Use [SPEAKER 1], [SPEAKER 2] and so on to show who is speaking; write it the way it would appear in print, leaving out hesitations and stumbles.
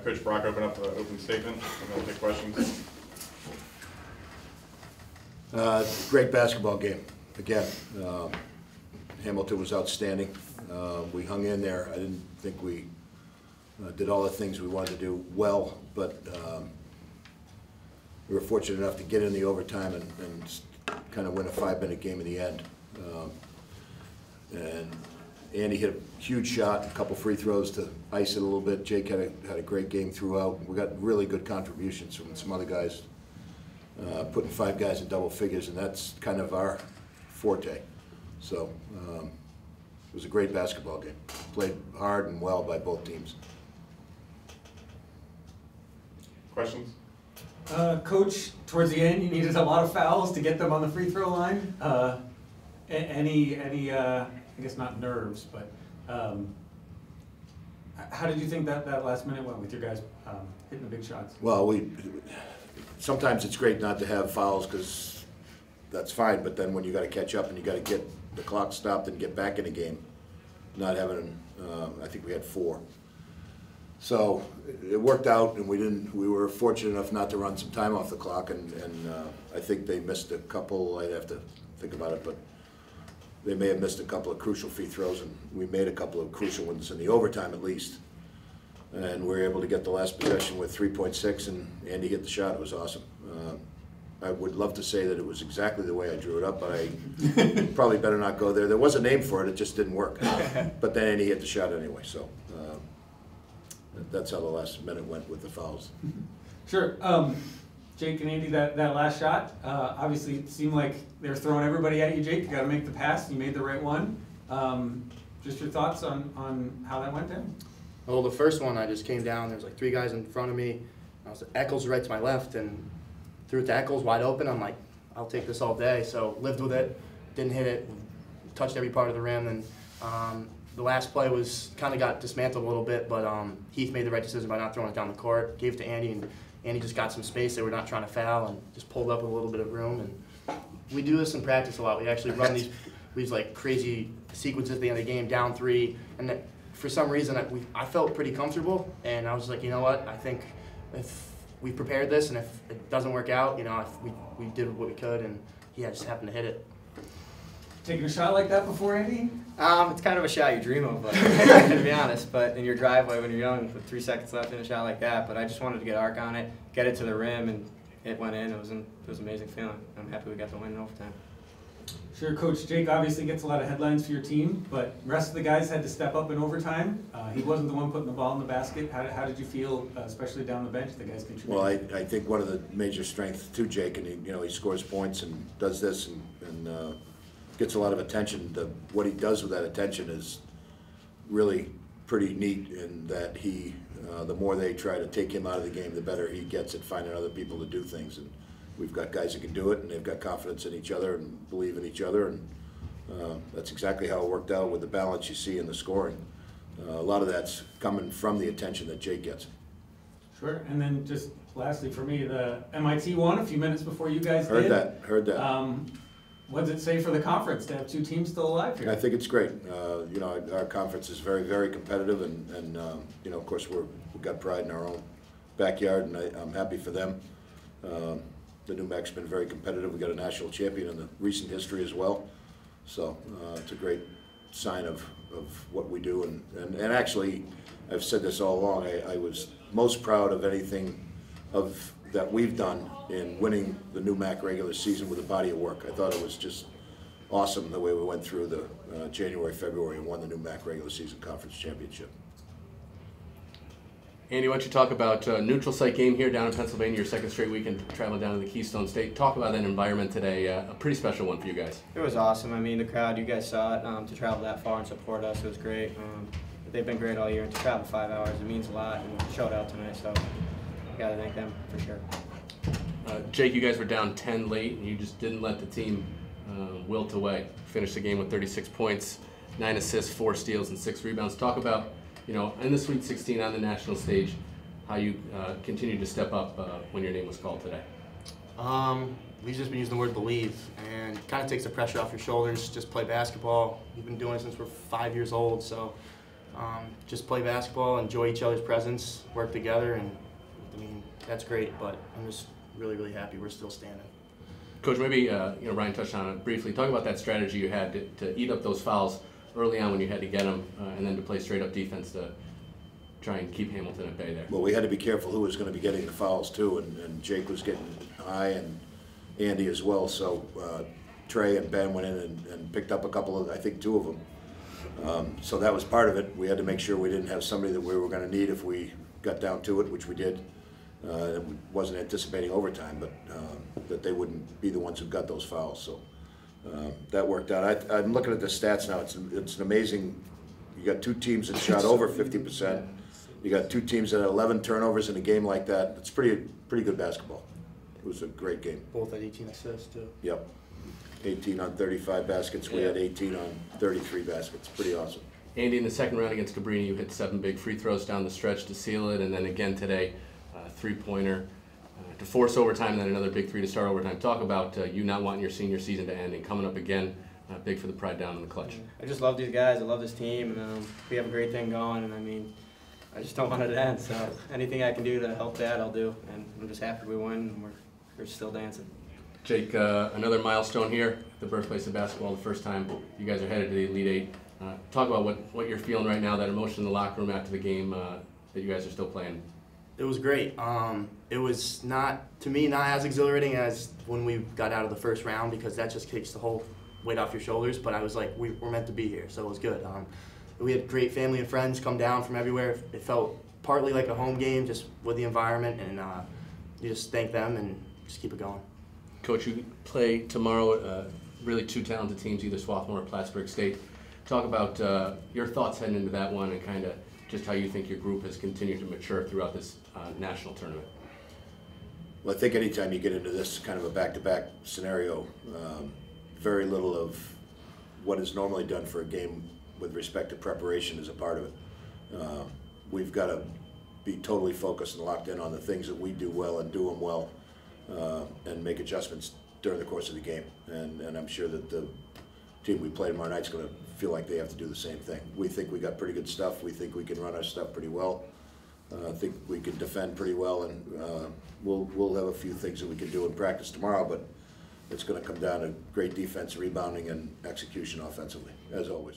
[SPEAKER 1] Coach Brock open up the open statement, and we'll take questions.
[SPEAKER 2] Great basketball game. Again, Hamilton was outstanding. We hung in there. I didn't think we did all the things we wanted to do well, but we were fortunate enough to get in the overtime and kind of win a 5-minute game in the end. And Andy hit a huge shot, a couple free throws to ice it a little bit. Jake had a great game throughout. We got really good contributions from some other guys, putting 5 guys in double figures, and that's kind of our forte. So it was a great basketball game. Played hard and well by both teams.
[SPEAKER 1] Questions?
[SPEAKER 3] Coach, towards the end, you needed a lot of fouls to get them on the free throw line. Any I guess not nerves, but how did you think that last minute went with your guys hitting the big shots?
[SPEAKER 2] Well, sometimes it's great not to have fouls because that's fine, but then when you got to catch up and you got to get the clock stopped and get back in the game, not having, I think we had 4. So it worked out, and we were fortunate enough not to run some time off the clock, and I think they missed a couple. I'd have to think about it, but they may have missed a couple of crucial free throws, and we made a couple of crucial ones in the overtime at least. And we were able to get the last possession with 3.6, and Andy hit the shot. It was awesome. I would love to say that it was exactly the way I drew it up, but I probably better not go there. There was a name for it, it just didn't work. But then Andy hit the shot anyway, so that's how the last minute went with the fouls.
[SPEAKER 3] Sure. Jake and Andy, that last shot, obviously it seemed like they were throwing everybody at you, Jake. You got to make the pass. You made the right one. Just your thoughts on how that went down?
[SPEAKER 4] Well, the first one, I just came down. There was like 3 guys in front of me. Eccles right to my left, and threw it to Eccles wide open. I'm like, I'll take this all day. So lived with it, didn't hit it, touched every part of the rim. And the last play was kind of got dismantled a little bit, but Heath made the right decision by not throwing it down the court. Gave it to Andy, and Andy just got some space. They were not trying to foul, and just pulled up with a little bit of room. And we do this in practice a lot. We actually run these like crazy sequences at the end of the game, down 3, and that, for some reason I felt pretty comfortable, and I was like, you know what? I think if we prepared this, and if it doesn't work out, you know, we did what we could, and I just happened to hit it.
[SPEAKER 3] Taking a shot like that before, Andy?
[SPEAKER 5] It's kind of a shot you dream of, but to be honest. But in your driveway when you're young, with 3 seconds left in a shot like that. But I just wanted to get arc on it, get it to the rim, and it went in. It was an amazing feeling. I'm happy we got the win in overtime.
[SPEAKER 3] Sure, Coach Jake obviously gets a lot of headlines for your team, but the rest of the guys had to step up in overtime. He wasn't the one putting the ball in the basket. How did you feel, especially down the bench, the guys contributed?
[SPEAKER 2] Well, I think one of the major strengths to Jake, and he scores points and does this and gets a lot of attention. What he does with that attention is really pretty neat, in that the more they try to take him out of the game, the better he gets at finding other people to do things. And we've got guys that can do it, and they've got confidence in each other and believe in each other, and that's exactly how it worked out with the balance you see in the scoring. A lot of that's coming from the attention that Jake gets.
[SPEAKER 3] Sure, and then just lastly for me, the MIT won a few minutes before you guys
[SPEAKER 2] Heard
[SPEAKER 3] did.
[SPEAKER 2] Heard that.
[SPEAKER 3] What does it say for the conference to have 2 teams still alive here?
[SPEAKER 2] I think it's great. Our conference is very, very competitive, and of course we've got pride in our own backyard, and I'm happy for them. The NUMAC's been very competitive. We got a national champion in the recent history as well, so it's a great sign of what we do. And actually, I've said this all along. I was most proud of anything that we've done in winning the NUMAC regular season with a body of work. I thought it was just awesome the way we went through the January, February, and won the NUMAC regular season conference championship.
[SPEAKER 6] Andy, why don't you talk about neutral site game here down in Pennsylvania, your 2nd straight weekend traveling down to the Keystone State. Talk about that environment today, a pretty special one for you guys.
[SPEAKER 5] It was awesome. I mean, the crowd, you guys saw it, to travel that far and support us, it was great. They've been great all year, and to travel 5 hours, it means a lot, and it showed out tonight, so I got to thank them for sure.
[SPEAKER 6] Jake, you guys were down 10 late, and you just didn't let the team wilt away. Finished the game with 36 points, 9 assists, 4 steals, and 6 rebounds. Talk about, in the Sweet 16 on the national stage, how you continued to step up when your name was called today.
[SPEAKER 4] We've just been using the word believe, and kind of takes the pressure off your shoulders. Just play basketball. We've been doing it since we're 5 years old, so Just play basketball, enjoy each other's presence, work together, and I mean, that's great, but I'm just really, really happy we're still standing.
[SPEAKER 6] Coach, maybe Ryan touched on it briefly. Talk about that strategy you had to eat up those fouls early on when you had to get them, and then to play straight up defense to try and keep Hamilton at bay there.
[SPEAKER 2] Well, we had to be careful who was going to be getting the fouls too, and Jake was getting high, and Andy as well. So Trey and Ben went in and picked up a couple of, I think 2 of them. So that was part of it. We had to make sure we didn't have somebody that we were going to need if we got down to it, which we did. Wasn't anticipating overtime, but that they wouldn't be the ones who got those fouls. So that worked out. I'm looking at the stats now. It's an amazing. You got 2 teams that shot over 50%. You got 2 teams that had 11 turnovers in a game like that. It's pretty good basketball. It was a great game.
[SPEAKER 4] Both at 18 assists, too.
[SPEAKER 2] Yep. 18 on 35 baskets. We had 18 on 33 baskets. Pretty awesome.
[SPEAKER 6] Andy, in the second round against Cabrini, you hit 7 big free throws down the stretch to seal it, and then again today, 3-pointer to force overtime, and then another big 3 to start overtime. Talk about you not wanting your senior season to end and coming up again, big for the pride down in the clutch.
[SPEAKER 5] I just love these guys. I love this team, and we have a great thing going. And I mean, I just don't want it to end. So anything I can do to help that, I'll do. And I'm just happy we won, and we're still dancing.
[SPEAKER 6] Jake, another milestone here, the birthplace of basketball, the first time you guys are headed to the Elite Eight. Talk about what you're feeling right now, that emotion in the locker room after the game that you guys are still playing.
[SPEAKER 4] It was great. It was not as exhilarating as when we got out of the first round, because that just takes the whole weight off your shoulders. But I was like, we're meant to be here, so it was good. We had great family and friends come down from everywhere. It felt partly like a home game, just with the environment, and you just thank them and just keep it going.
[SPEAKER 6] Coach, you play tomorrow, really 2 talented teams, either Swarthmore or Plattsburgh State. Talk about your thoughts heading into that one and kind of just how you think your group has continued to mature throughout this national tournament.
[SPEAKER 2] Well, I think anytime you get into this kind of a back-to-back scenario, very little of what is normally done for a game with respect to preparation is a part of it. We've got to be totally focused and locked in on the things that we do well and do them well, and make adjustments during the course of the game. And I'm sure that the team we play tomorrow night is going to feel like they have to do the same thing. We think we got pretty good stuff. We think we can run our stuff pretty well. I think we can defend pretty well, and we'll have a few things that we can do in practice tomorrow, but it's going to come down to great defense, rebounding, and execution offensively, as always.